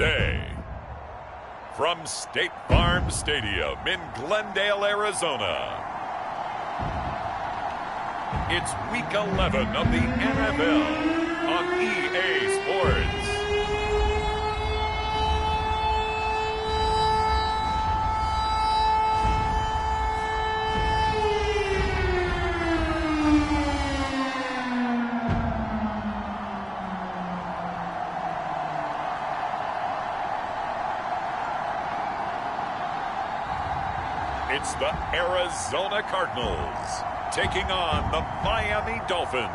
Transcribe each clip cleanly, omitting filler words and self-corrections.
Sunday. From State Farm Stadium in Glendale, Arizona, it's Week 11 of the NFL on EA Sports. It's the Arizona Cardinals taking on the Miami Dolphins.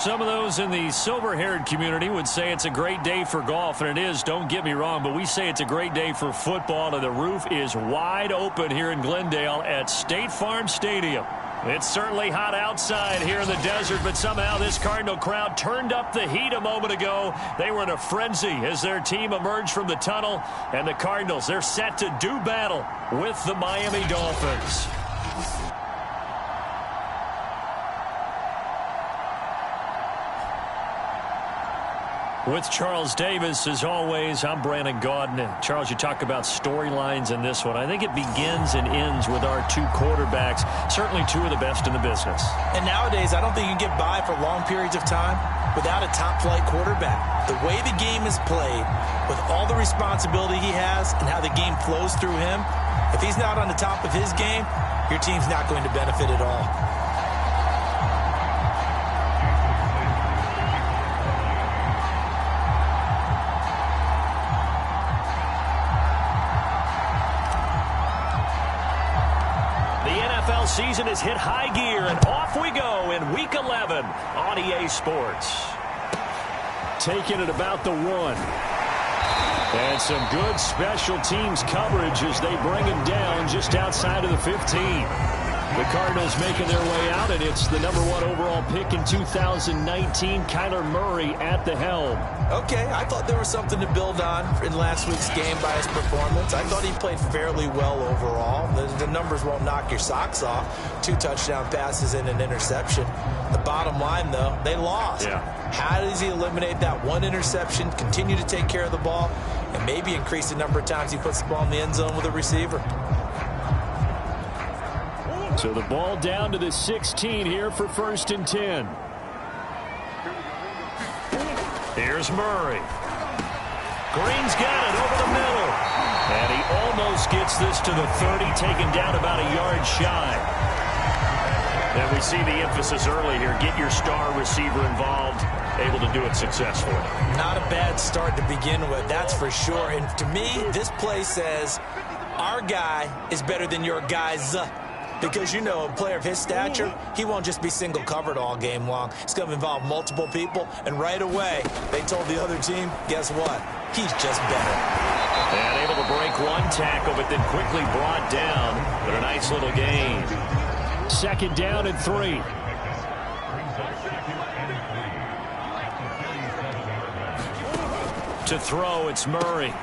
Some of those in the silver-haired community would say it's a great day for golf, and it is, don't get me wrong, but we say it's a great day for football, and the roof is wide open here in Glendale at State Farm Stadium. It's certainly hot outside here in the desert, but somehow this Cardinal crowd turned up the heat a moment ago. They were in a frenzy as their team emerged from the tunnel, and the Cardinals, they're set to do battle with the Miami Dolphins. With Charles Davis, as always, I'm Brandon Gaudin. And Charles, you talk about storylines in this one. I think it begins and ends with our two quarterbacks, certainly two of the best in the business. And nowadays, I don't think you can get by for long periods of time without a top-flight quarterback. The way the game is played, with all the responsibility he has and how the game flows through him, if he's not on the top of his game, your team's not going to benefit at all. Season has hit high gear, and off we go in Week 11 on EA Sports. Taking it about the 1. And some good special teams coverage as they bring him down just outside of the 15. The Cardinals making their way out, and it's the #1 overall pick in 2019, Kyler Murray at the helm. Okay, I thought there was something to build on in last week's game by his performance. I thought he played fairly well overall. The numbers won't knock your socks off. 2 touchdown passes and an interception. The bottom line, though, they lost. Yeah. How does he eliminate that 1 interception, continue to take care of the ball, and maybe increase the number of times he puts the ball in the end zone with a receiver? So the ball down to the 16 here for 1st and 10. Here's Murray. Green's got it over the middle. And he almost gets this to the 30, taken down about a yard shy. And we see the emphasis early here. Get your star receiver involved, able to do it successfully. Not a bad start to begin with, that's for sure. And to me, this play says our guy is better than your guy's. Because, you know, a player of his stature, he won't just be single covered all game long. It's going to involve multiple people, and right away, they told the other team, guess what? He's just better. And able to break 1 tackle, but then quickly brought down. But a nice little gain. 2nd down and 3. To throw, it's Murray.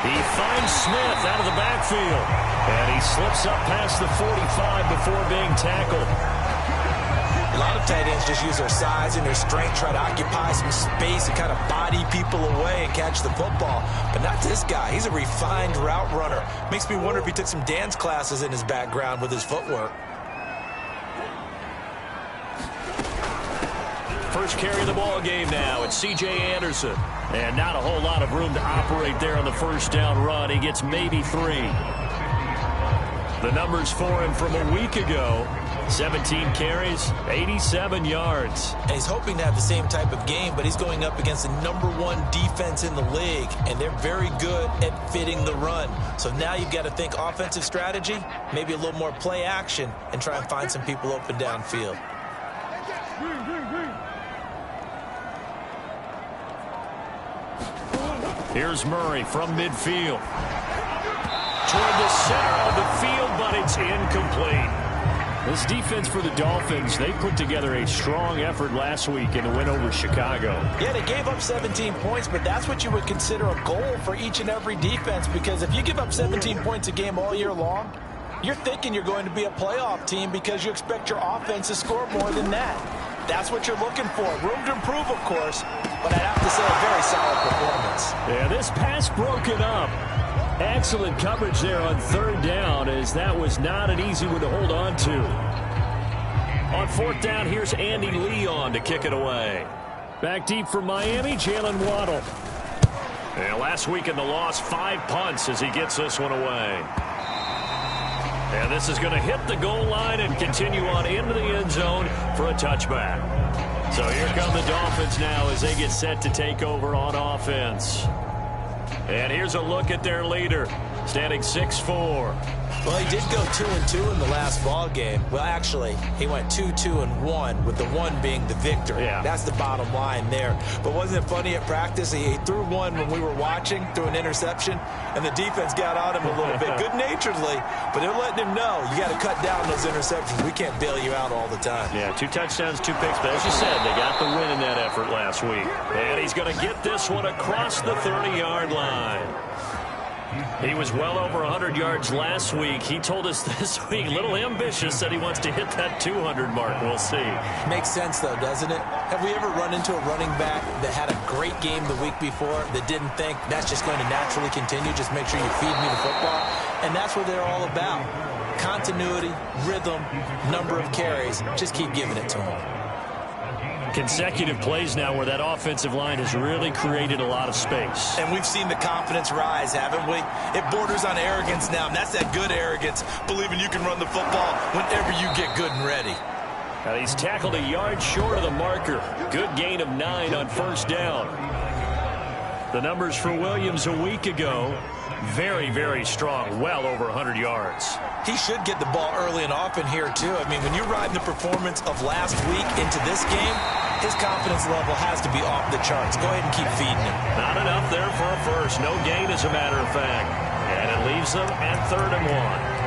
He finds Smith out of the backfield. And he slips up past the 45 before being tackled. A lot of tight ends just use their size and their strength, try to occupy some space and kind of body people away and catch the football. But not this guy. He's a refined route runner. Makes me wonder if he took some dance classes in his background with his footwork. First carry of the ball game now. It's C.J. Anderson. And not a whole lot of room to operate there on the 1st down run. He gets maybe 3. The numbers for him from a week ago, 17 carries, 87 yards. And he's hoping to have the same type of game, but he's going up against the #1 defense in the league, and they're very good at fitting the run. So now you've got to think offensive strategy, maybe a little more play action, and try and find some people open downfield. Here's Murray from midfield. Toward the center of the field, but it's incomplete. This defense for the Dolphins, they put together a strong effort last week in the win over Chicago. Yeah, they gave up 17 points, but that's what you would consider a goal for each and every defense, because if you give up 17 points a game all year long, you're thinking you're going to be a playoff team because you expect your offense to score more than that. That's what you're looking for. Room to improve, of course, but I'd have to say a very solid performance. Yeah, this pass broken up. Excellent coverage there on third down, as that was not an easy one to hold on to. On fourth down, here's Andy Leon to kick it away. Back deep for Miami, Jalen Waddle. And last week in the loss, 5 punts as he gets this one away. And this is going to hit the goal line and continue on into the end zone for a touchback. So here come the Dolphins now as they get set to take over on offense. And here's a look at their leader, standing 6'4". Well, he did go 2-2 in the last ball game. Well, actually, he went 2-2-1, with the 1 being the victory. Yeah. That's the bottom line there. But wasn't it funny at practice? He threw one when we were watching, threw an interception, and the defense got on him a little bit, good-naturedly. But they're letting him know, you got to cut down those interceptions. We can't bail you out all the time. Yeah, 2 touchdowns, 2 picks. But as you said, they got the win in that effort last week. And he's going to get this one across the 30-yard line. He was well over 100 yards last week. He told us this week, a little ambitious, said he wants to hit that 200 mark. We'll see. Makes sense, though, doesn't it? Have we ever run into a running back that had a great game the week before that didn't think that's just going to naturally continue? Just make sure you feed me the football. And that's what they're all about. Continuity, rhythm, number of carries. Just keep giving it to him. Consecutive plays now where that offensive line has really created a lot of space. And we've seen the confidence rise, haven't we? It borders on arrogance now, and that's that good arrogance, believing you can run the football whenever you get good and ready. Now he's tackled a yard short of the marker. Good gain of 9 on first down. The numbers for Williams a week ago, very, very strong, well over 100 yards. He should get the ball early and often here, too. I mean, when you ride the performance of last week into this game, his confidence level has to be off the charts. Go ahead and keep feeding him. Not enough there for a first. No gain, as a matter of fact. And it leaves them at 3rd and 1.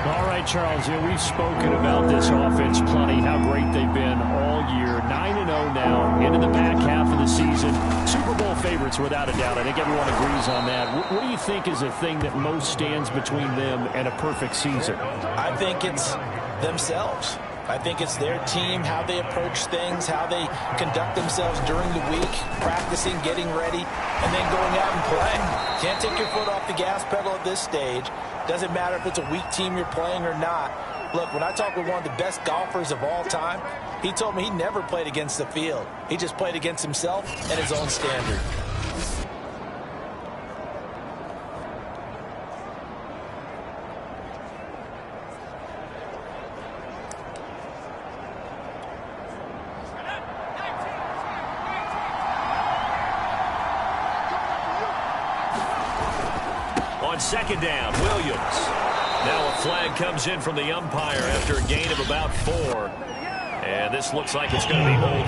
All right, Charles, we've spoken about this offense plenty, how great they've been all year. 9-0 now, into the back half of the season. Super Bowl favorites, without a doubt. I think everyone agrees on that. What do you think is the thing that most stands between them and a perfect season? I think it's themselves. I think it's their team, how they approach things, how they conduct themselves during the week, practicing, getting ready, and then going out and playing. Can't take your foot off the gas pedal at this stage. Doesn't matter if it's a weak team you're playing or not. Look, when I talk with one of the best golfers of all time, he told me he never played against the field. He just played against himself and his own standard. On second down, Williams. Now a flag comes in from the umpire after a gain of about 4. And this looks like it's going to be holding.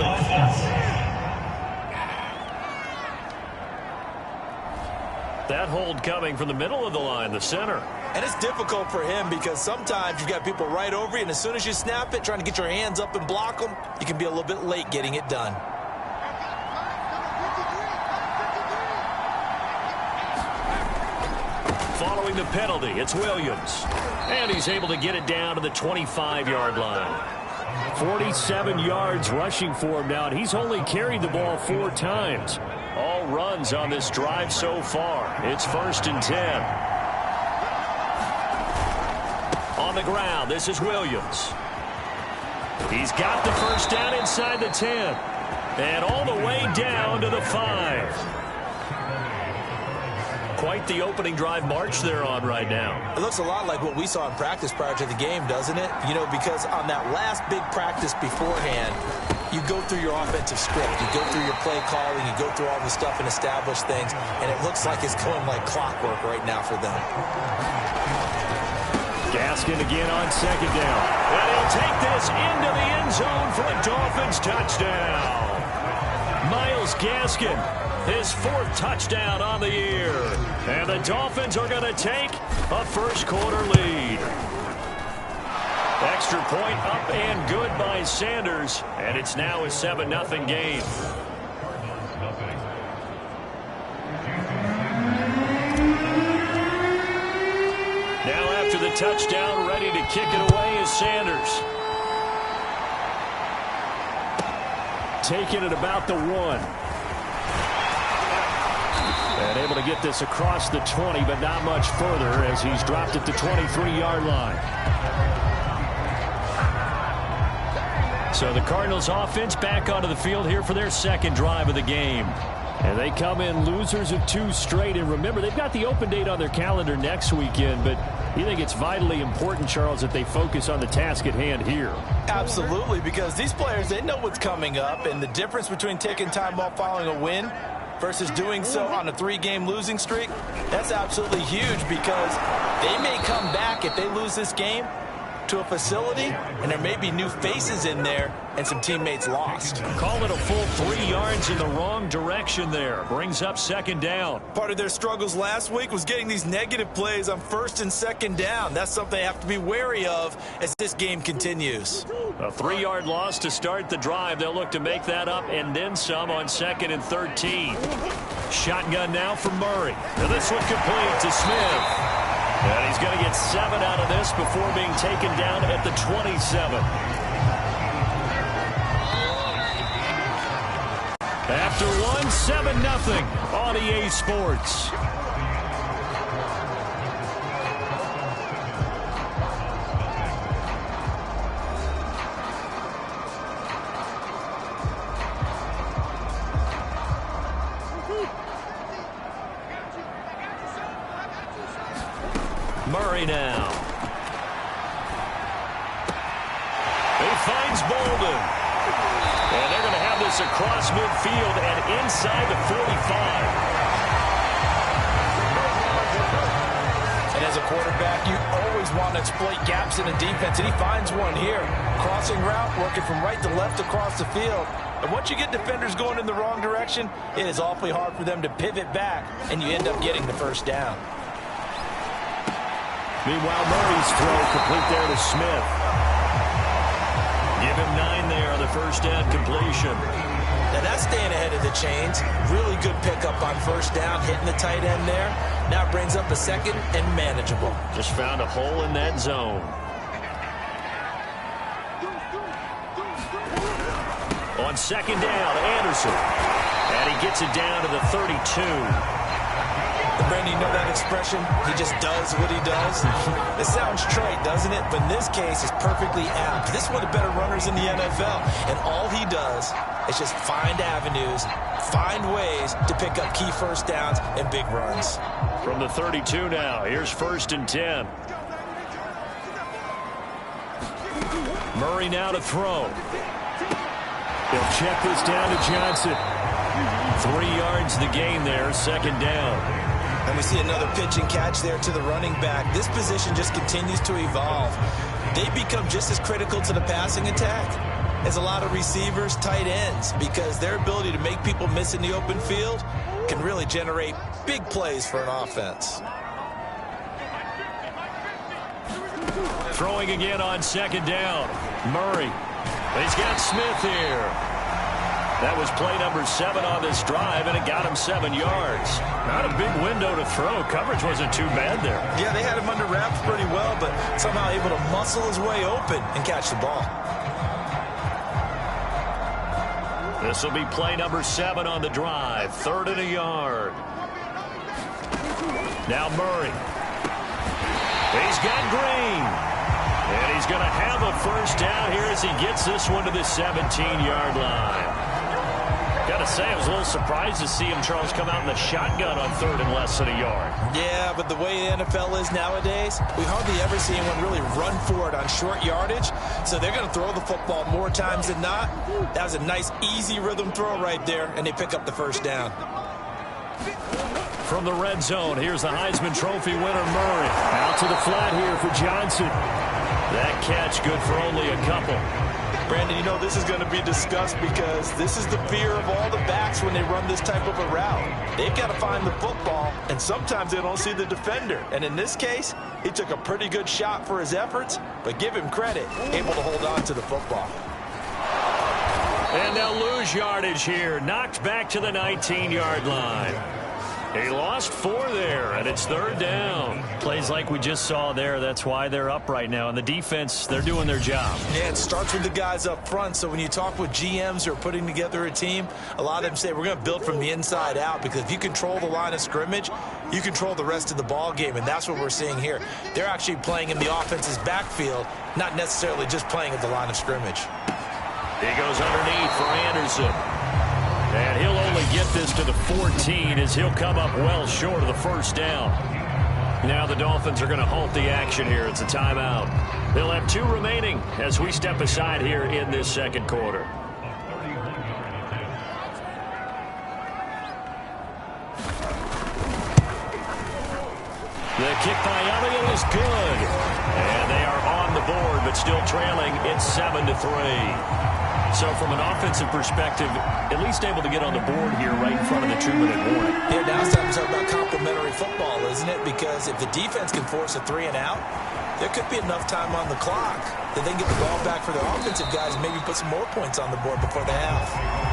That hold coming from the middle of the line, the center. And it's difficult for him because sometimes you've got people right over you, and as soon as you snap it, trying to get your hands up and block them, you can be a little bit late getting it done. Following the penalty, it's Williams. And he's able to get it down to the 25-yard line. 47 yards rushing for him now, and he's only carried the ball 4 times. All runs on this drive so far. It's 1st and 10. On the ground, this is Williams. He's got the first down inside the 10. And all the way down to the 5. Quite the opening drive march they're on right now. It looks a lot like what we saw in practice prior to the game, doesn't it? You know, because on that last big practice beforehand, you go through your offensive script, you go through your play calling, you go through all the stuff and establish things, and it looks like it's going like clockwork right now for them. Gaskin again on second down. And he'll take this into the end zone for a Dolphins touchdown. Myles Gaskin, his 4th touchdown on the year. And the Dolphins are going to take a first-quarter lead. Extra point up and good by Sanders. And it's now a 7-0 game. Now after the touchdown, ready to kick it away is Sanders. taken at about the 1. And able to get this across the 20, but not much further as he's dropped it to 23-yard line. So the Cardinals offense back onto the field here for their second drive of the game. And they come in losers of 2 straight. And remember, they've got the open date on their calendar next weekend, but you think it's vitally important, Charles, that they focus on the task at hand here? Absolutely, because these players, they know what's coming up, and the difference between taking time off following a win versus doing so on a 3-game losing streak, that's absolutely huge, because they may come back if they lose this game to a facility, and there may be new faces in there and some teammates lost. Call it a full 3 yards in the wrong direction there. Brings up second down. Part of their struggles last week was getting these negative plays on 1st and 2nd down. That's something they have to be wary of as this game continues. A 3-yard loss to start the drive. They'll look to make that up and then some on 2nd and 13. Shotgun now for Murray. And this one complete to Smith. And he's going to get 7 out of this before being taken down at the 27. After 1, 7-0 on EA Sports. Murray now. He finds Bolden. And they're going to have this across midfield and inside the 45. And as a quarterback, you always want to exploit gaps in the defense, and he finds one here. Crossing route, working from right to left across the field. And once you get defenders going in the wrong direction, it is awfully hard for them to pivot back, and you end up getting the first down. Meanwhile, Murray's throw complete there to Smith. Give him 9 there on the first down completion. Now that's staying ahead of the chains. Really good pickup on first down, hitting the tight end there. Now it brings up a 2nd and manageable. Just found a hole in that zone. On 2nd down, Anderson. And he gets it down to the 32. Brandon, you know that expression? He just does what he does. It sounds trite, doesn't it? But in this case, it's perfectly apt. This is one of the better runners in the NFL. And all he does is just find avenues, find ways to pick up key first downs and big runs. From the 32 now, here's 1st and 10. Murray now to throw. He'll check this down to Johnson. 3 yards the gain there, 2nd down. And we see another pitch and catch there to the running back. This position just continues to evolve. They become just as critical to the passing attack as a lot of receivers, tight ends, because their ability to make people miss in the open field can really generate big plays for an offense. Throwing again on 2nd down. Murray. He's got Smith here. That was play number 7 on this drive, and it got him 7 yards. Not a big window to throw. Coverage wasn't too bad there. Yeah, they had him under wraps pretty well, but somehow able to muscle his way open and catch the ball. This will be play number 7 on the drive. 3rd and a yard. Now Murray. He's got Green. And he's going to have a first down here as he gets this one to the 17-yard line. Got to say, I was a little surprised to see him, Charles, come out in the shotgun on 3rd and less than a yard. Yeah, but the way the NFL is nowadays, we hardly ever see anyone really run for it on short yardage. So they're going to throw the football more times than not. That was a nice, easy rhythm throw right there, and they pick up the first down. From the red zone, here's the Heisman Trophy winner, Murray. Out to the flat here for Johnson. That catch good for only a couple. Brandon, you know this is going to be discussed because this is the fear of all the backs when they run this type of a route. They've got to find the football, and sometimes they don't see the defender. And in this case, he took a pretty good shot for his efforts, but give him credit, able to hold on to the football. And they'll lose yardage here. Knocked back to the 19-yard line. He lost 4 there, and it's 3rd down. Plays like we just saw there. That's why they're up right now. And the defense, they're doing their job. Yeah, it starts with the guys up front. So when you talk with GMs who are putting together a team, a lot of them say we're going to build from the inside out, because if you control the line of scrimmage, you control the rest of the ball game, and that's what we're seeing here. They're actually playing in the offense's backfield, not necessarily just playing at the line of scrimmage. He goes underneath for Anderson. And he'll only get this to the 14 as he'll come up well short of the 1st down. Now the Dolphins are going to halt the action here. It's a timeout. They'll have 2 remaining as we step aside here in this 2nd quarter. The kick by Elliott is good. And they are on the board, but still trailing. It's 7-3. So from an offensive perspective, at least able to get on the board here right in front of the 2-minute warning. Yeah, now it's time to talk about complementary football, isn't it? Because if the defense can force a 3-and-out, there could be enough time on the clock that they can get the ball back for their offensive guys and maybe put some more points on the board before the half.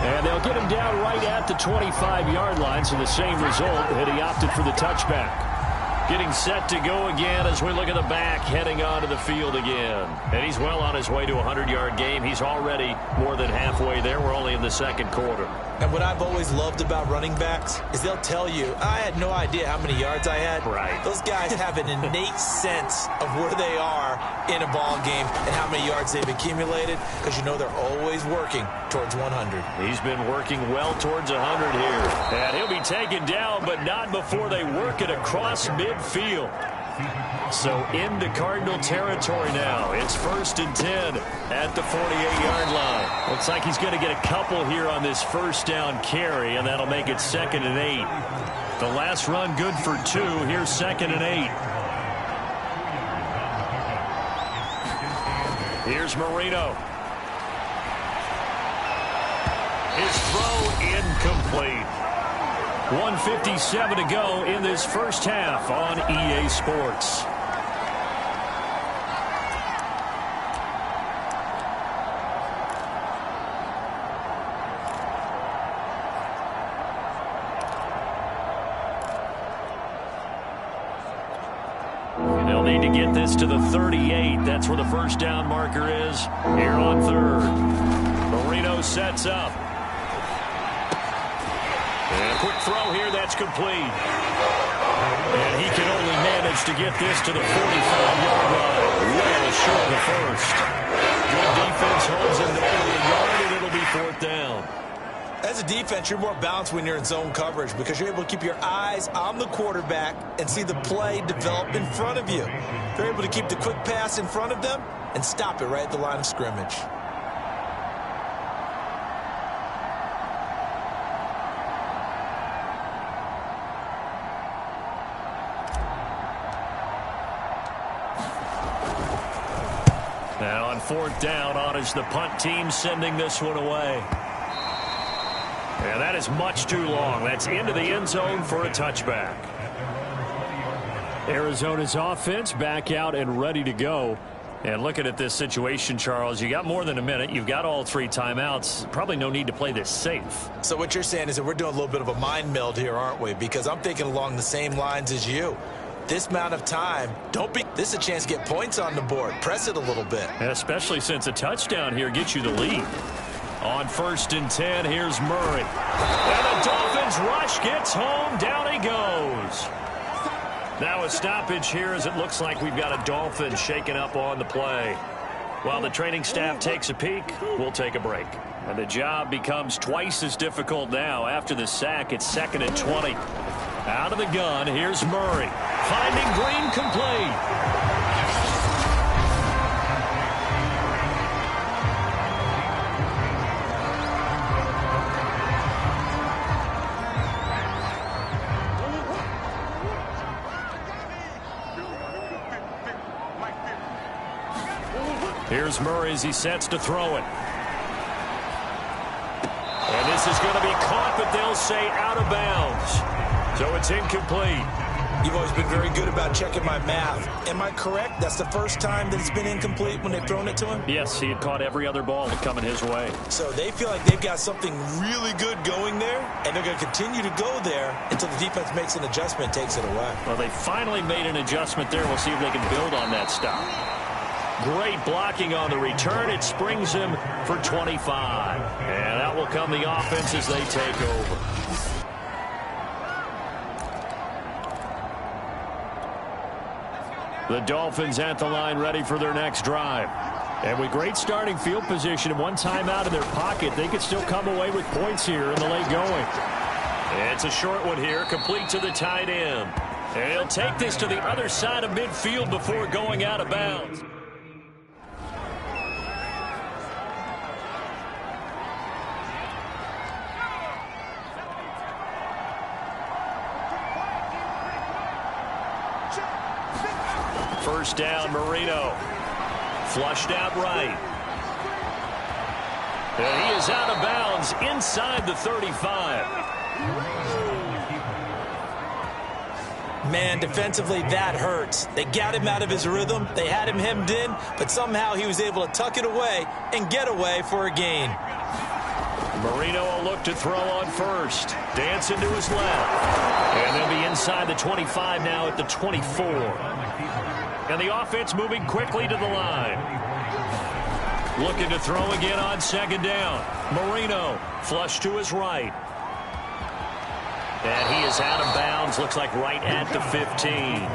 And they'll get him down right at the 25-yard line, so the same result that he opted for the touchback. Getting set to go again as we look at the back, heading onto the field again. And he's well on his way to a 100-yard game. He's already more than halfway there. We're only in the 2nd quarter. And what I've always loved about running backs is they'll tell you, I had no idea how many yards I had. Right. Those guys have an innate sense of where they are in a ball game and how many yards they've accumulated, because you know they're always working towards 100. He's been working well towards 100 here. And he'll be taken down, but not before they work it across midfield. So into Cardinal territory now. It's 1st and 10 at the 48-yard line. Looks like he's going to get a couple here on this 1st down carry, and that'll make it 2nd and 8. The last run good for 2. Here's 2nd and 8. Here's Marino. His throw incomplete. 1:57 to go in this 1st half on EA Sports. They'll need to get this to the 38. That's where the 1st down marker is here on 3rd. Marino sets up. And a quick throw here, that's complete. And he can only manage to get this to the 45-yard line. Well short of the 1st. Good defense holds him to only a yard, and it'll be 4th down. As a defense, you're more balanced when you're in zone coverage because you're able to keep your eyes on the quarterback and see the play develop in front of you. You're able to keep the quick pass in front of them and stop it right at the line of scrimmage. Now on 4th down, on is the punt team sending this one away. And that is much too long. That's into the end zone for a touchback. Arizona's offense back out and ready to go. And looking at this situation, Charles, you got more than a minute. You've got all 3 timeouts. Probably no need to play this safe. So what you're saying is that we're doing a little bit of a mind meld here, aren't we? Because I'm thinking along the same lines as you. This amount of time, this is a chance to get points on the board. Press it a little bit. And especially since a touchdown here gets you the lead. On 1st and 10, here's Murray. And the Dolphins rush gets home. Down he goes. Now a stoppage here as it looks like we've got a Dolphin shaken up on the play. While the training staff takes a peek, we'll take a break. And the job becomes twice as difficult now. After the sack, it's 2nd and 20. Out of the gun, here's Murray. Finding Green complete. Here's Murray as he sets to throw it. And this is going to be caught, but they'll say out of bounds. So it's incomplete. You've always been very good about checking my math. Am I correct? That's the first time that it's been incomplete when they've thrown it to him? Yes, he had caught every other ball coming his way. So they feel like they've got something really good going there, and they're going to continue to go there until the defense makes an adjustment and takes it away. Well, they finally made an adjustment there. We'll see if they can build on that stop. Great blocking on the return. It springs him for 25. And out will come the offense as they take over. The Dolphins at the line ready for their next drive. And with great starting field position and one timeout in their pocket, they could still come away with points here in the late going. It's a short one here, complete to the tight end. And he'll take this to the other side of midfield before going out of bounds. First down, Marino. Flushed out right. And he is out of bounds inside the 35. Man, defensively, that hurts. They got him out of his rhythm. They had him hemmed in, but somehow he was able to tuck it away and get away for a gain. Marino will look to throw on first. Dancing to his left. And they'll be inside the 25 now at the 24. And the offense moving quickly to the line. Looking to throw again on second down. Marino flush to his right. And he is out of bounds. Looks like right at the 15.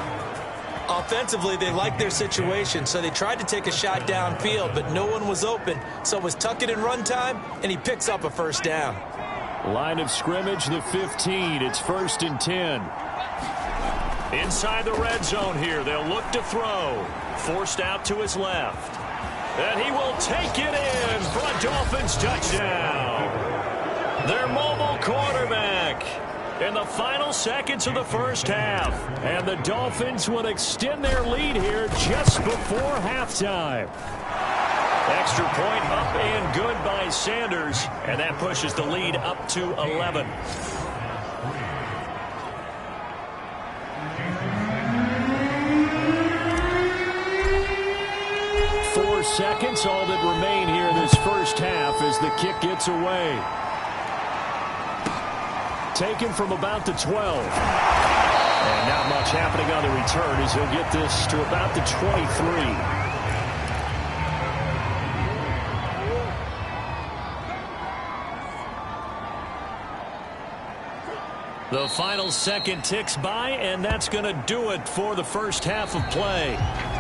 Offensively, they liked their situation, so they tried to take a shot downfield, but no one was open. So it was tuck it in run time, and he picks up a first down. Line of scrimmage, the 15. It's 1st and 10. Inside the red zone here. They'll look to throw. Forced out to his left. And he will take it in for a Dolphins touchdown. Their mobile quarterback in the final seconds of the first half. And the Dolphins will extend their lead here just before halftime. Extra point up and good by Sanders. And that pushes the lead up to 11. 4 seconds, all that remain here in this first half as the kick gets away. Taken from about the 12. And not much happening on the return as he'll get this to about the 23. The final second ticks by, and that's going to do it for the first half of play.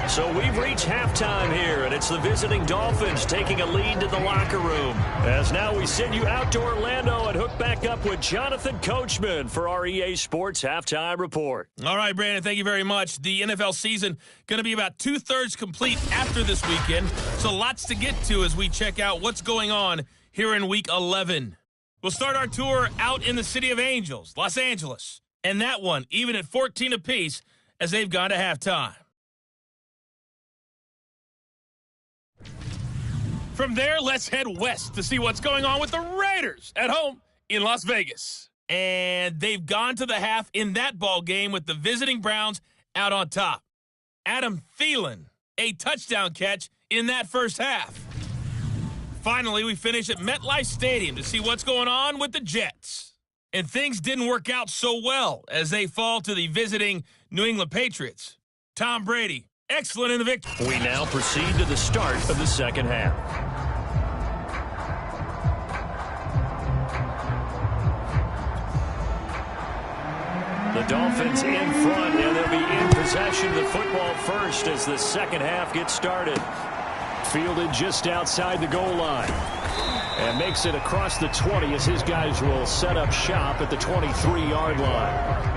So we've reached halftime here, and it's the visiting Dolphins taking a lead to the locker room. As now we send you out to Orlando and hook back up with Jonathan Coachman for our EA Sports Halftime Report. All right, Brandon, thank you very much. The NFL season going to be about 2/3 complete after this weekend, so lots to get to as we check out what's going on here in Week 11. We'll start our tour out in the City of Angels, Los Angeles. And that one, even at 14 apiece, as they've gone to halftime. From there, let's head west to see what's going on with the Raiders at home in Las Vegas. And they've gone to the half in that ball game with the visiting Browns out on top. Adam Thielen, a touchdown catch in that first half. Finally, we finish at MetLife Stadium to see what's going on with the Jets. And things didn't work out so well as they fall to the visiting New England Patriots. Tom Brady, excellent in the victory. We now proceed to the start of the second half. The Dolphins in front, and they'll be in possession of the football first as the second half gets started. Fielded just outside the goal line. And makes it across the 20 as his guys will set up shop at the 23-yard line.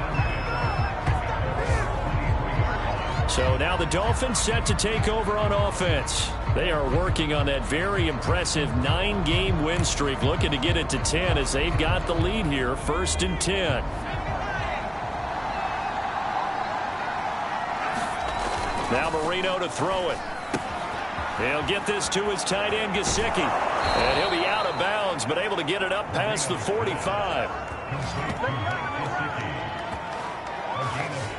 So now the Dolphins set to take over on offense. They are working on that very impressive 9-game win streak, looking to get it to 10 as they've got the lead here, 1st and 10. Now Marino to throw it. He'll get this to his tight end, Gesicki. And he'll be out of bounds, but able to get it up past the 45.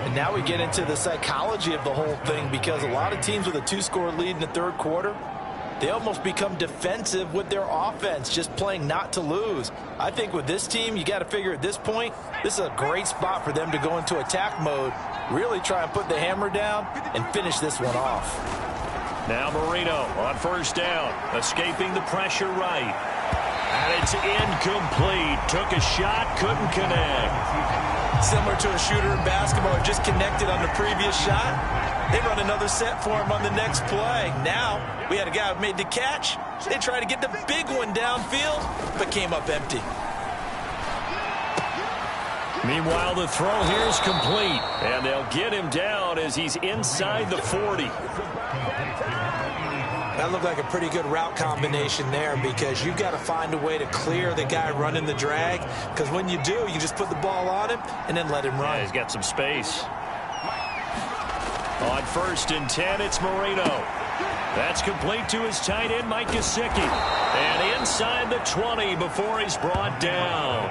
And now we get into the psychology of the whole thing, because a lot of teams with a 2-score lead in the third quarter, they almost become defensive with their offense, just playing not to lose. I think with this team, you got to figure at this point, this is a great spot for them to go into attack mode, really try and put the hammer down and finish this one off. Now Marino on first down, escaping the pressure right. And it's incomplete. Took a shot, couldn't connect. Similar to a shooter in basketball, just connected on the previous shot. They run another set for him on the next play. Now, we had a guy who made the catch. They tried to get the big one downfield, but came up empty. Meanwhile, the throw here is complete. And they'll get him down as he's inside the 40. That looked like a pretty good route combination there, because you've got to find a way to clear the guy running the drag, because when you do, you just put the ball on him and then let him run. Yeah, he's got some space. On first and 10, it's Marino. That's complete to his tight end, Mike Gesicki. And inside the 20 before he's brought down.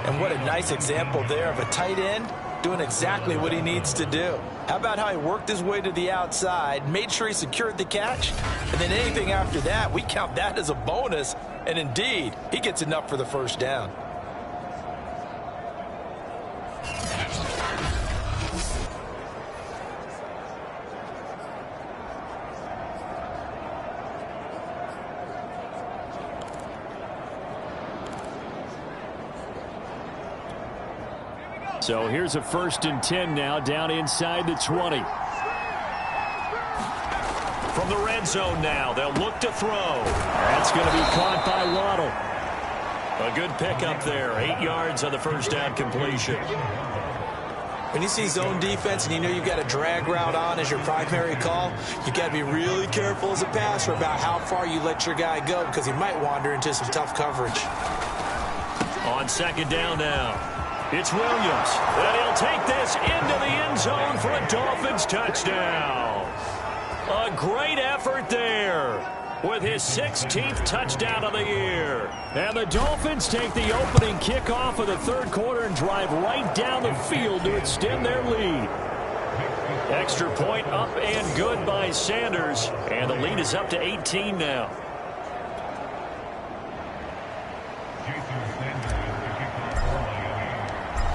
And what a nice example there of a tight end doing exactly what he needs to do. How about how he worked his way to the outside, made sure he secured the catch, and then anything after that, we count that as a bonus. And indeed, he gets enough for the first down. So here's a first and 10 now, down inside the 20. From the red zone now, they'll look to throw. That's going to be caught by Waddle. A good pickup there, 8 yards on the first down completion. When you see zone defense and you know you've got a drag route on as your primary call, you've got to be really careful as a passer about how far you let your guy go, because he might wander into some tough coverage. On second down now. It's Williams, and he'll take this into the end zone for a Dolphins touchdown. A great effort there with his 16th touchdown of the year. And the Dolphins take the opening kickoff of the third quarter and drive right down the field to extend their lead. Extra point up and good by Sanders, and the lead is up to 18 now.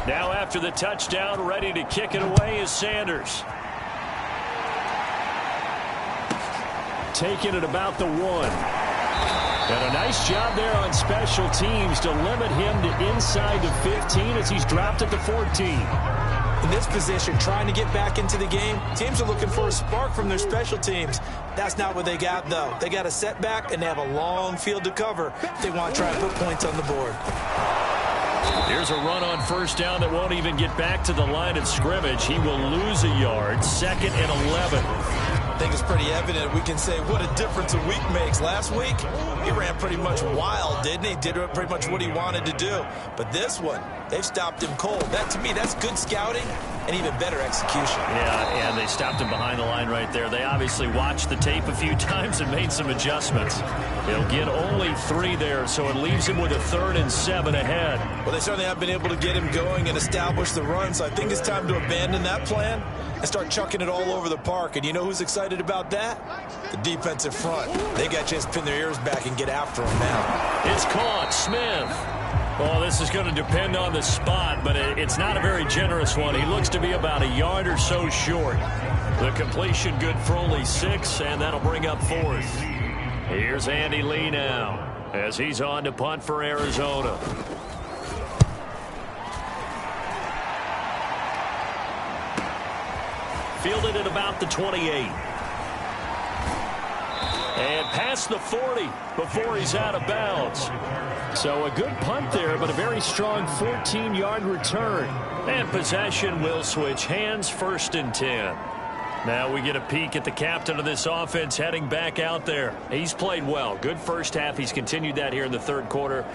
Now after the touchdown, ready to kick it away is Sanders. Taking it about the 1. And a nice job there on special teams to limit him to inside the 15 as he's dropped at the 14. In this position, trying to get back into the game, teams are looking for a spark from their special teams. That's not what they got, though. They got a setback, and they have a long field to cover if they want to try and put points on the board. Here's a run on first down that won't even get back to the line of scrimmage. He will lose a yard, 2nd and 11. I think it's pretty evident. We can say what a difference a week makes. Last week, he ran pretty much wild, didn't he? Did pretty much what he wanted to do. But this one, they've stopped him cold. That, to me, that's good scouting and even better execution. Yeah, and they stopped him behind the line right there. They obviously watched the tape a few times and made some adjustments. He'll get only 3 there, so it leaves him with a 3rd and 7 ahead. Well, they certainly have been able to get him going and establish the run, so I think it's time to abandon that plan and start chucking it all over the park. And you know who's excited about that? The defensive front. They got a chance to pin their ears back and get after him now. It's caught. Smith. Well, this is going to depend on the spot, but it's not a very generous one. He looks to be about a yard or so short. The completion good for only 6, and that'll bring up 4th. Here's Andy Lee now as he's on to punt for Arizona. Fielded at about the 28. And past the 40 before he's out of bounds. So a good punt there, but a very strong 14-yard return. And possession will switch hands, 1st and 10. Now we get a peek at the captain of this offense heading back out there. He's played well. Good first half. He's continued that here in the third quarter.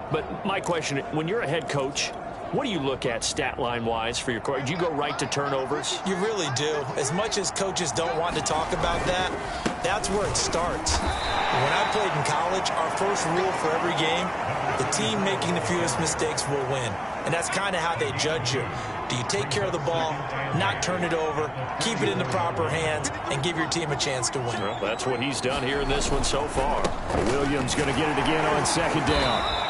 But my question, when you're a head coach, What do you look at stat line-wise for your quarterback? Do you go right to turnovers? You really do. As much as coaches don't want to talk about that, that's where it starts. When I played in college, our first rule for every game, the team making the fewest mistakes will win. And that's kind of how they judge you. Do you take care of the ball, not turn it over, keep it in the proper hands, and give your team a chance to win? Well, that's what he's done here in this one so far. Williams going to get it again on second down.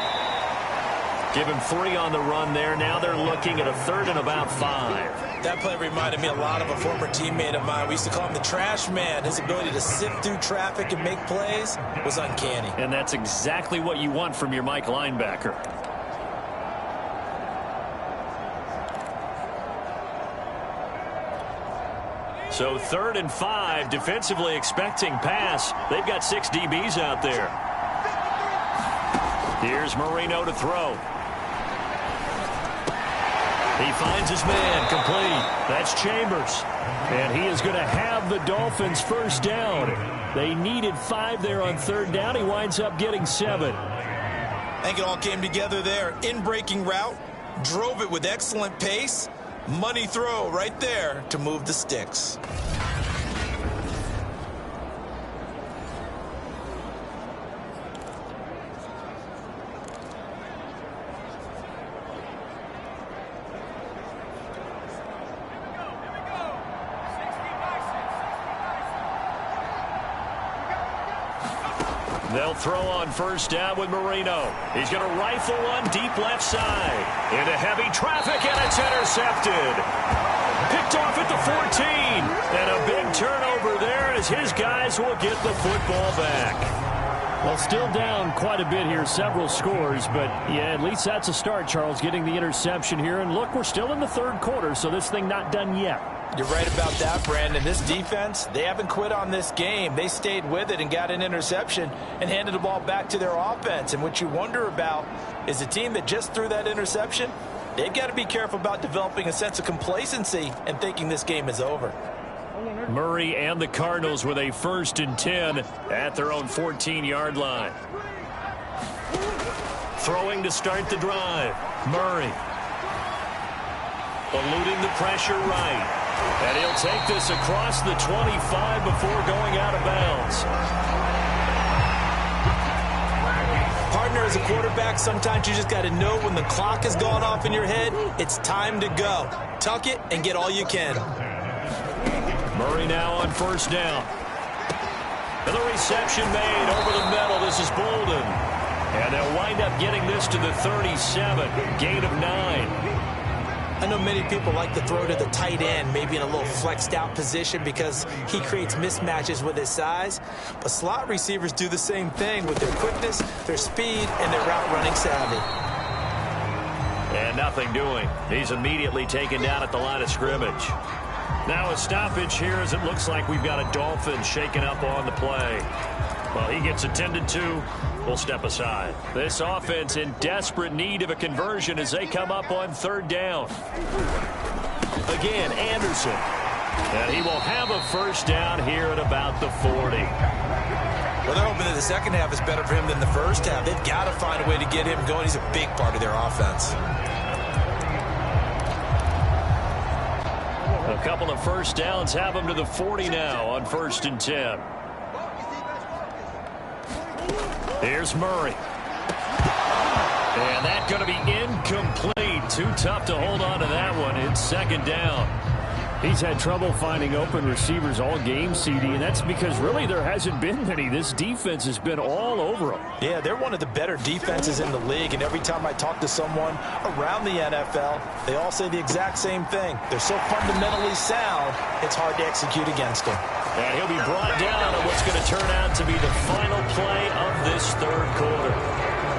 Give him 3 on the run there. Now they're looking at a 3rd and about 5. That play reminded me a lot of a former teammate of mine. We used to call him the trash man. His ability to sift through traffic and make plays was uncanny. And that's exactly what you want from your Mike linebacker. So 3rd and 5, defensively expecting pass. They've got 6 DBs out there. Here's Marino to throw. He finds his man, complete. That's Chambers. And he is going to have the Dolphins first down. They needed 5 there on 3rd down. He winds up getting 7. I think it all came together there. In-breaking route, drove it with excellent pace. Money throw right there to move the sticks. They'll throw on first down with Marino. He's going to rifle one deep left side. Into heavy traffic, and it's intercepted. Picked off at the 14. And a big turnover there as his guys will get the football back. Well, still down quite a bit here, several scores. But, yeah, at least that's a start, Charles, getting the interception here. And, look, we're still in the 3rd quarter, so this thing not done yet. You're right about that, Brandon. This defense, they haven't quit on this game. They stayed with it and got an interception and handed the ball back to their offense. And what you wonder about is a team that just threw that interception, they've got to be careful about developing a sense of complacency and thinking this game is over. Murray and the Cardinals with a 1st and 10 at their own 14-yard line. Throwing to start the drive. Murray. Eluding the pressure right. And he'll take this across the 25 before going out of bounds. Partner, as a quarterback, sometimes you just got to know when the clock has gone off in your head, it's time to go. Tuck it and get all you can. Murray now on first down. And the reception made over the middle. This is Bolden. And they'll wind up getting this to the 37. Gain of 9. I know many people like to throw to the tight end, maybe in a little flexed out position because he creates mismatches with his size. But slot receivers do the same thing with their quickness, their speed, and their route running savvy. And nothing doing. He's immediately taken down at the line of scrimmage. Now a stoppage here as it looks like we've got a Dolphin shaken up on the play. Well, he gets attended to. We'll step aside. This offense in desperate need of a conversion as they come up on 3rd down. Again, Anderson. And he will have a first down here at about the 40. Well, they're hoping that the second half is better for him than the first half. They've got to find a way to get him going. He's a big part of their offense. A couple of first downs have him to the 40 now on 1st and 10. Here's Murray. And that's going to be incomplete. Too tough to hold on to that one. It's 2nd down. He's had trouble finding open receivers all game, CD, and that's because really there hasn't been many. This defense has been all over them. Yeah, they're one of the better defenses in the league, and every time I talk to someone around the NFL, they all say the exact same thing. They're so fundamentally sound, it's hard to execute against them. And he'll be brought down on what's going to turn out to be the final play of this 3rd quarter.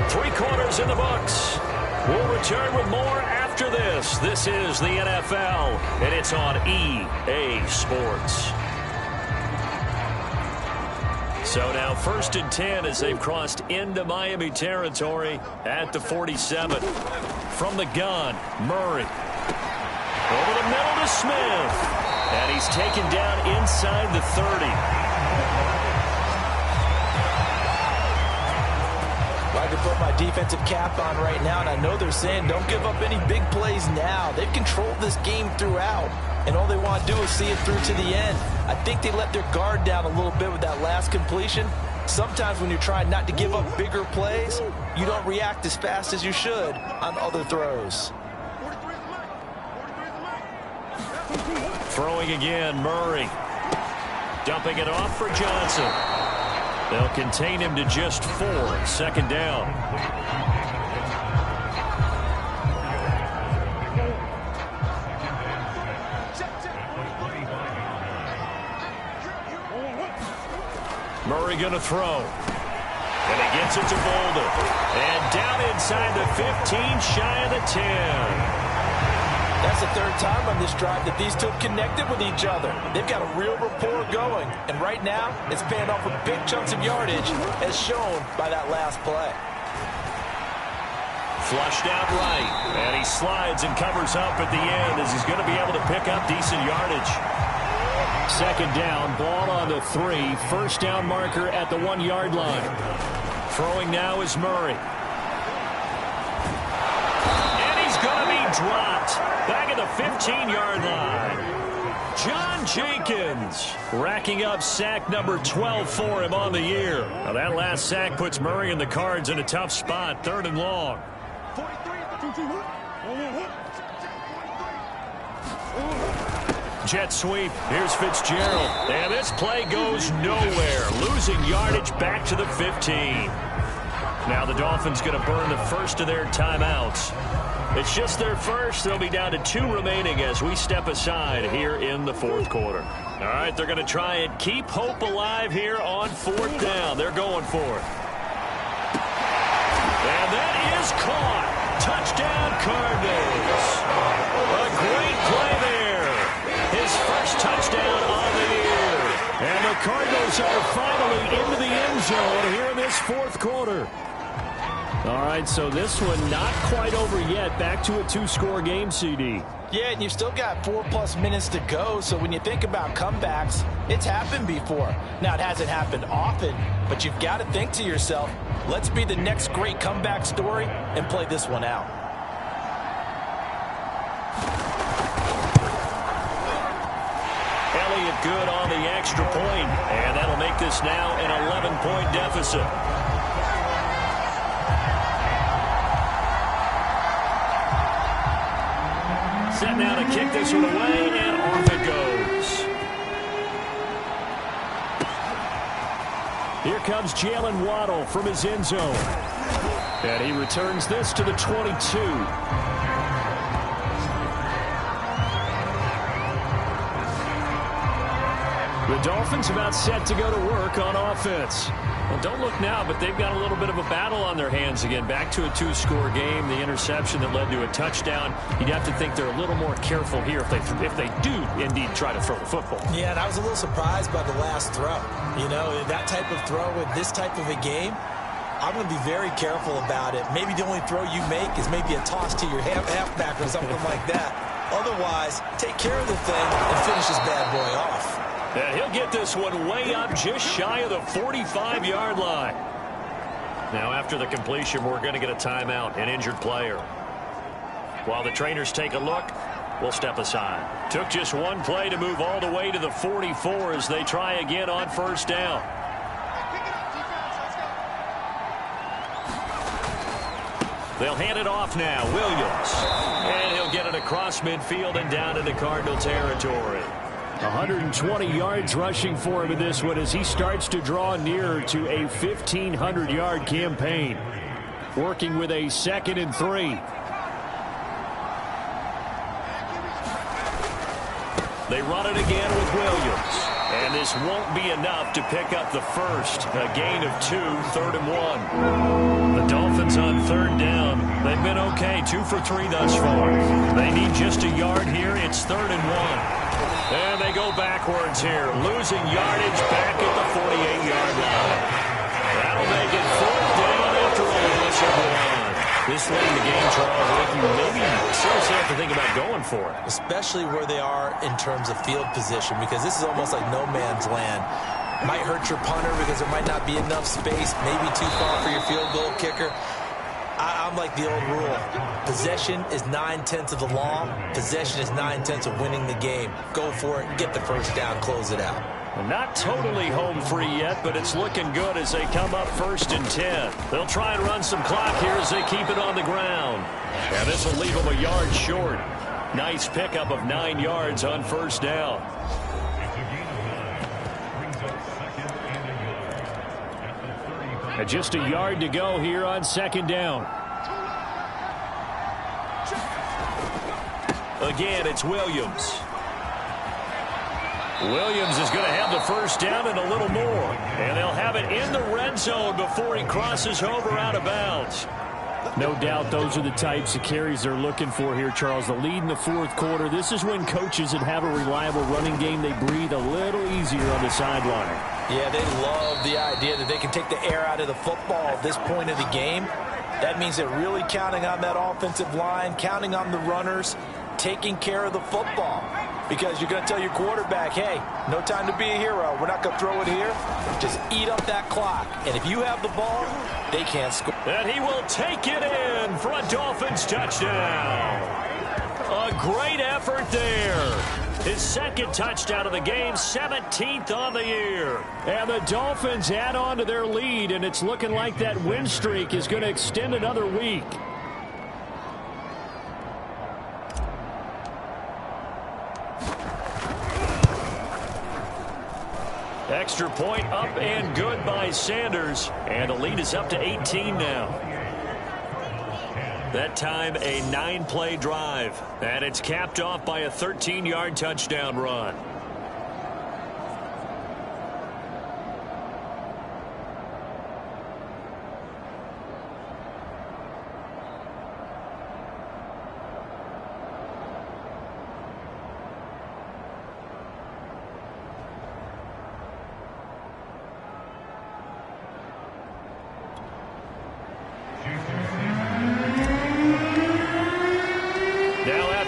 3 quarters in the books. We'll return with more after this. This is the NFL, and it's on EA Sports. So now 1st and 10 as they've crossed into Miami territory at the 47. From the gun, Murray. Over the middle to Smith. And he's taken down inside the 30. Like to put my defensive cap on right now, and I know they're saying don't give up any big plays now. They've controlled this game throughout, and all they want to do is see it through to the end. I think they let their guard down a little bit with that last completion. Sometimes when you're trying not to give up bigger plays, you don't react as fast as you should on other throws. Throwing again, Murray. Dumping it off for Johnson. They'll contain him to just 4. 2nd down. Murray going to throw. And he gets it to Bolden. And down inside the 15, shy of the 10. That's the 3rd time on this drive that these two have connected with each other. They've got a real rapport going. And right now, it's paying off with big chunks of yardage, as shown by that last play. Flushed out right. And he slides and covers up at the end as he's going to be able to pick up decent yardage. 2nd down, ball on the 3. 1st down marker at the 1-yard line. Throwing now is Murray. And he's going to be dropped. Back at the 15-yard line. John Jenkins racking up sack number 12 for him on the year. Now that last sack puts Murray and the Cards in a tough spot. 3rd and long. Jet sweep. Here's Fitzgerald. And this play goes nowhere. Losing yardage back to the 15. Now the Dolphins going to burn the first of their timeouts. It's just their first. They'll be down to 2 remaining as we step aside here in the 4th quarter. All right, they're going to try and keep hope alive here on 4th down. They're going for it. And that is caught. Touchdown, Cardinals. A great play there. His first touchdown on the year. And the Cardinals are finally into the end zone here in this 4th quarter. All right, so this one not quite over yet. Back to a 2-score game, CD. Yeah, and you've still got 4+ minutes to go, so when you think about comebacks, it's happened before. Now, it hasn't happened often, but you've got to think to yourself, let's be the next great comeback story and play this one out. Elliott good on the extra point, and that'll make this now an 11-point deficit. Set now to kick this one away, and off it goes. Here comes Jalen Waddle from his end zone. And he returns this to the 22. The Dolphins about set to go to work on offense. Well, don't look now, but they've got a little bit of a battle on their hands again. Back to a 2-score game. The interception that led to a touchdown. You'd have to think they're a little more careful here if they do indeed try to throw the football. Yeah, and I was a little surprised by the last throw. You know, that type of throw with this type of a game, I'm going to be very careful about it. Maybe the only throw you make is maybe a toss to your halfback or something like that. Otherwise, take care of the thing and finish this bad boy off. And he'll get this one way up just shy of the 45-yard line. Now, after the completion, we're going to get a timeout, an injured player. While the trainers take a look, we'll step aside. Took just one play to move all the way to the 44 as they try again on 1st down. They'll hand it off now. Williams. And he'll get it across midfield and down into Cardinal territory. 120 yards rushing for him in this one as he starts to draw nearer to a 1,500-yard campaign. Working with a 2nd and 3. They run it again with Williams. And this won't be enough to pick up the first. A gain of 2, 3rd and 1. The Dolphins on 3rd down. They've been okay, 2 for 3 thus far. They need just a yard here. It's 3rd and 1. And they go backwards here, losing yardage back at the 48-yard line. That'll make it 4th down after a whistle blown. This late in the game, Charles, you maybe seriously have to think about going for it. Especially where they are in terms of field position, because this is almost like no man's land. Might hurt your punter because there might not be enough space, maybe too far for your field goal kicker. I'm like the old rule. Possession is 9/10 of the law. Possession is 9/10 of winning the game. Go for it. Get the first down. Close it out. Not totally home free yet, but it's looking good as they come up 1st and 10. They'll try and run some clock here as they keep it on the ground. And this will leave them a yard short. Nice pickup of 9 yards on 1st down. And just a yard to go here on 2nd down. Again, it's Williams. Williams is going to have the 1st down and a little more. And they'll have it in the red zone before he crosses over out of bounds. No doubt those are the types of carries they're looking for here, Charles. The lead in the 4th quarter. This is when coaches that have a reliable running game, they breathe a little easier on the sideline. Yeah, they love the idea that they can take the air out of the football at this point of the game. That means they're really counting on that offensive line, counting on the runners, taking care of the football. Because you're going to tell your quarterback, hey, no time to be a hero. We're not going to throw it here. Just eat up that clock. And if you have the ball, they can't score. And he will take it in for a Dolphins touchdown. A great effort there. His 2nd touchdown of the game, 17th on the year. And the Dolphins add on to their lead, and it's looking like that win streak is going to extend another week. Extra point up and good by Sanders. And the lead is up to 18 now. That time a 9-play drive. And it's capped off by a 13-yard touchdown run.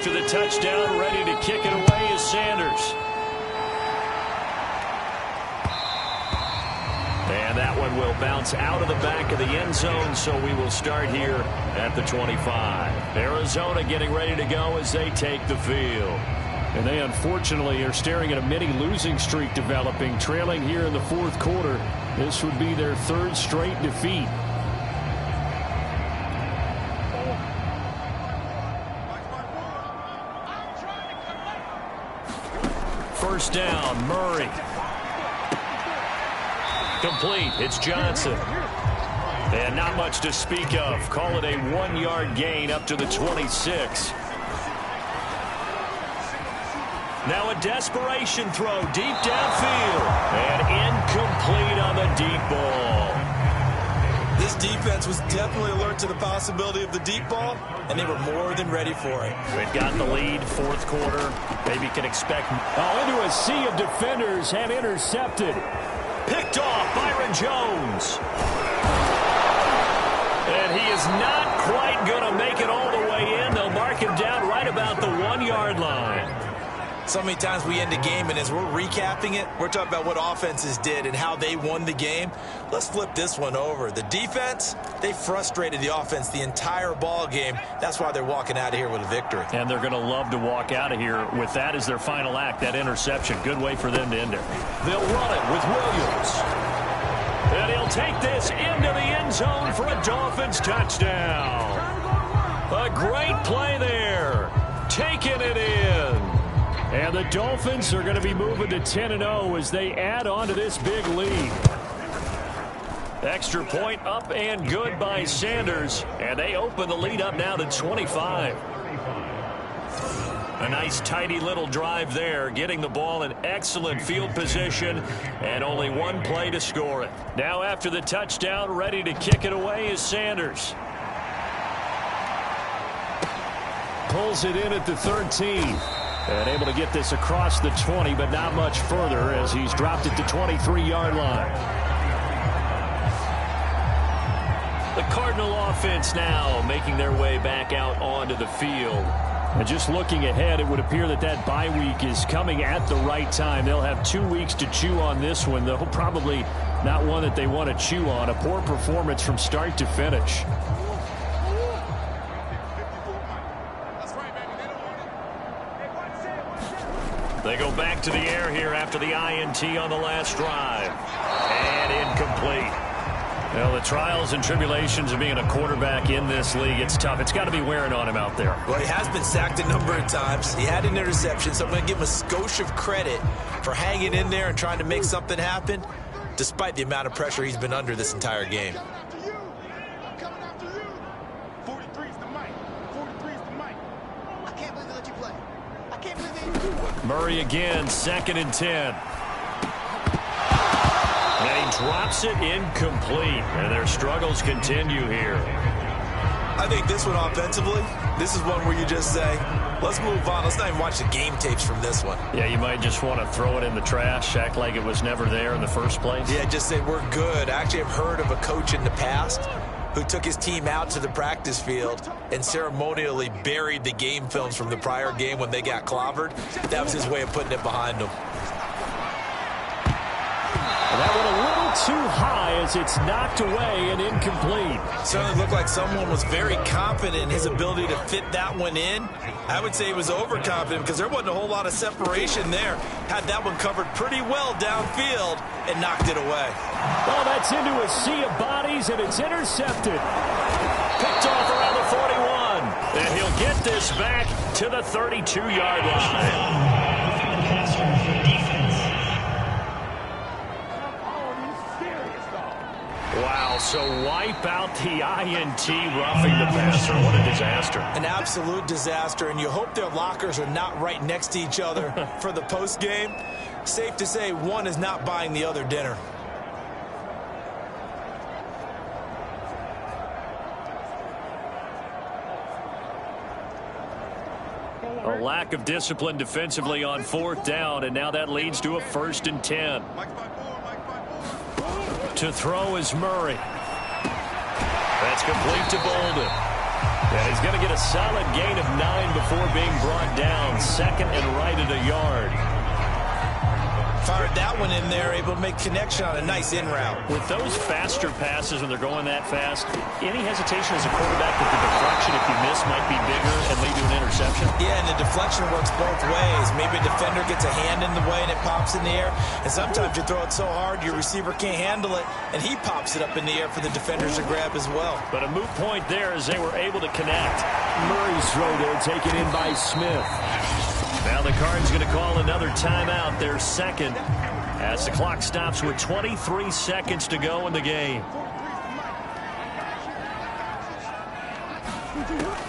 After the touchdown, ready to kick it away is Sanders. And that one will bounce out of the back of the end zone, so we will start here at the 25. Arizona getting ready to go as they take the field. And they unfortunately are staring at a mini losing streak developing, trailing here in the 4th quarter. This would be their 3rd straight defeat. First down, Murray. Complete. It's Johnson. And not much to speak of. Call it a 1-yard gain up to the 26. Now a desperation throw deep downfield. And incomplete on the deep ball. This defense was definitely alert to the possibility of the deep ball, and they were more than ready for it. They've got the lead, 4th quarter. Maybe can expect... into a sea of defenders and intercepted. Picked off, Byron Jones. And he is not quite going to make it all the way in. They'll mark him down right about the 1-yard line. So many times we end a game, and as we're recapping it, we're talking about what offenses did and how they won the game. Let's flip this one over. The defense, they frustrated the offense the entire ball game. That's why they're walking out of here with a victory. And they're going to love to walk out of here with that as their final act, that interception. Good way for them to end it. They'll run it with Williams. And he'll take this into the end zone for a Dolphins touchdown. A great play there. Taking it in. And the Dolphins are going to be moving to 10-0 as they add on to this big lead. Extra point up and good by Sanders. And they open the lead up now to 25. A nice tidy little drive there, getting the ball in excellent field position, and only 1 play to score it. Now after the touchdown, ready to kick it away is Sanders. Pulls it in at the 13. And able to get this across the 20, but not much further as he's dropped it to 23-yard line. The Cardinal offense now making their way back out onto the field. And just looking ahead, it would appear that that bye week is coming at the right time. They'll have 2 weeks to chew on this one, though probably not one that they want to chew on. A poor performance from start to finish. go back to the air here after the INT on the last drive. And incomplete. Well, the trials and tribulations of being a quarterback in this league, it's tough. It's got to be wearing on him out there. Well, he has been sacked a number of times. He had an interception, so I'm going to give him a skosh of credit for hanging in there and trying to make something happen, despite the amount of pressure he's been under this entire game. Murray again, 2nd and 10. And he drops it incomplete. And their struggles continue here. I think this one offensively, this is one where you just say, let's move on. Let's not even watch the game tapes from this one. Yeah, you might just want to throw it in the trash, act like it was never there in the first place. Yeah, just say we're good. I actually have heard of a coach in the past who took his team out to the practice field and ceremonially buried the game films from the prior game when they got clobbered. That was his way of putting it behind them. That went a little too high as it's knocked away and incomplete. Certainly looked like someone was very confident in his ability to fit that one in. I would say he was overconfident because there wasn't a whole lot of separation there. Had that one covered pretty well downfield and knocked it away. Well, that's into a sea of bodies, and it's intercepted. Picked off around the 41. And he'll get this back to the 32-yard line. Wow, so wipe out the INT roughing the passer. What a disaster. An absolute disaster, and you hope their lockers are not right next to each other for the postgame. Safe to say one is not buying the other dinner. A lack of discipline defensively on 4th down, and now that leads to a 1st and 10. To throw is Murray. That's complete to Bolden. And he's going to get a solid gain of 9 before being brought down. 2nd and right at a yard. Fired that one in there, able to make connection on a nice in route. With those faster passes when they're going that fast, any hesitation as a quarterback that the deflection, if you miss, might be bigger and lead to an interception? Yeah, and the deflection works both ways. Maybe a defender gets a hand in the way and it pops in the air. And sometimes you throw it so hard your receiver can't handle it, and he pops it up in the air for the defenders to grab as well. But a moot point there as they were able to connect. Murray's throw there taken in by Smith. Now the Cards going to call another timeout, their 2nd, as the clock stops with 23 seconds to go in the game.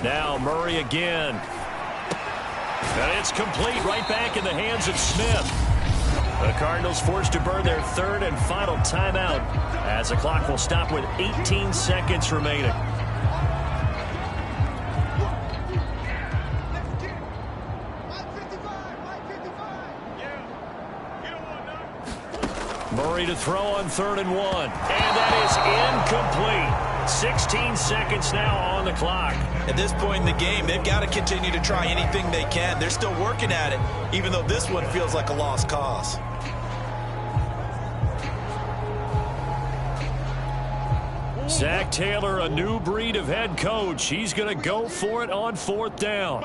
Now Murray again. And it's complete, right back in the hands of Smith. The Cardinals forced to burn their 3rd and final timeout as the clock will stop with 18 seconds remaining. Murray to throw on 3rd and 1. And that is incomplete. 16 seconds now on the clock. At this point in the game, they've got to continue to try anything they can. They're still working at it, even though this one feels like a lost cause. Zach Taylor, a new breed of head coach. He's going to go for it on 4th down.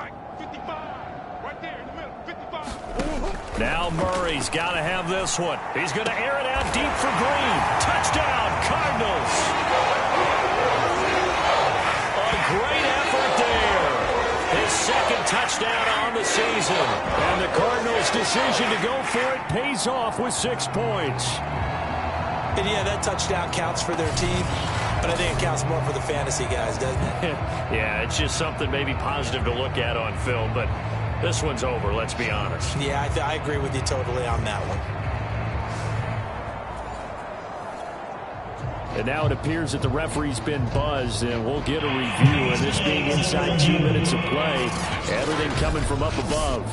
Now Murray's got to have this one. He's going to air it out deep for Green. Touchdown, Cardinals. A great effort there. His 2nd touchdown on the season. And the Cardinals' decision to go for it pays off with 6 points. And yeah, that touchdown counts for their team, but I think it counts more for the fantasy guys, doesn't it? Yeah, it's just something maybe positive to look at on film, but this one's over, let's be honest. Yeah, I agree with you totally on that one. And now it appears that the referee's been buzzed, and we'll get a review. And this being inside 2 minutes of play, everything coming from up above.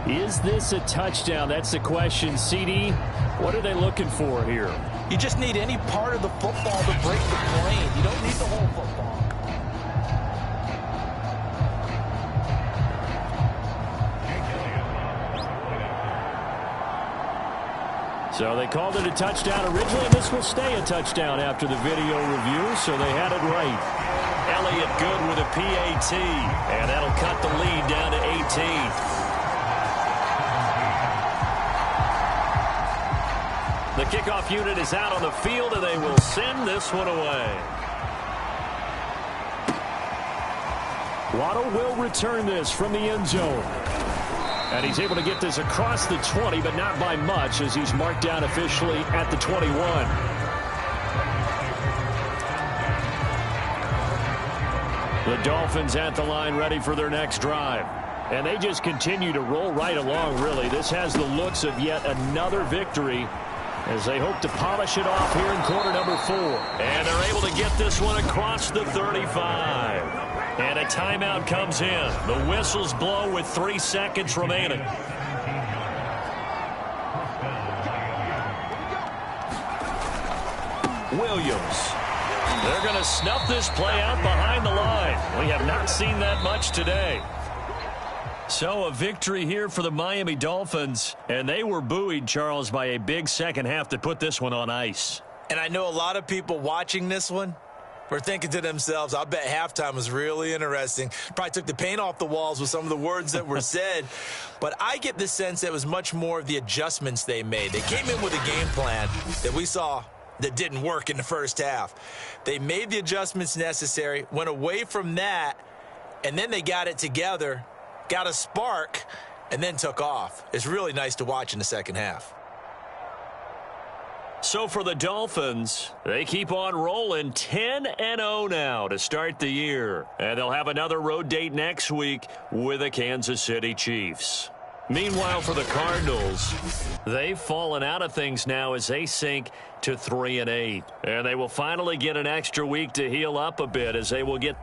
Is this a touchdown? That's the question. CD, what are they looking for here? You just need any part of the football to break the plane. You don't need the whole football. So they called it a touchdown originally, and this will stay a touchdown after the video review, so they had it right. Elliott good with a PAT, and that'll cut the lead down to 18. The kickoff unit is out on the field, and they will send this one away. Waddle will return this from the end zone. And he's able to get this across the 20, but not by much, as he's marked down officially at the 21. The Dolphins at the line ready for their next drive. And they just continue to roll right along, really. This has the looks of yet another victory as they hope to polish it off here in quarter number 4. And they're able to get this one across the 35. And a timeout comes in. The whistles blow with 3 seconds remaining. Williams. They're going to snuff this play out behind the line. We have not seen that much today. So a victory here for the Miami Dolphins. And they were buoyed, Charles, by a big second half to put this one on ice. And I know a lot of people watching this one were thinking to themselves, I bet halftime was really interesting. Probably took the paint off the walls with some of the words that were said. But I get the sense that it was much more of the adjustments they made. They came in with a game plan that we saw that didn't work in the first half. They made the adjustments necessary, went away from that, and then they got it together, got a spark, and then took off. It's really nice to watch in the second half. So for the Dolphins, they keep on rolling 10-0 now to start the year. And they'll have another road date next week with the Kansas City Chiefs. Meanwhile, for the Cardinals, they've fallen out of things now as they sink to 3-8. And they will finally get an extra week to heal up a bit as they will get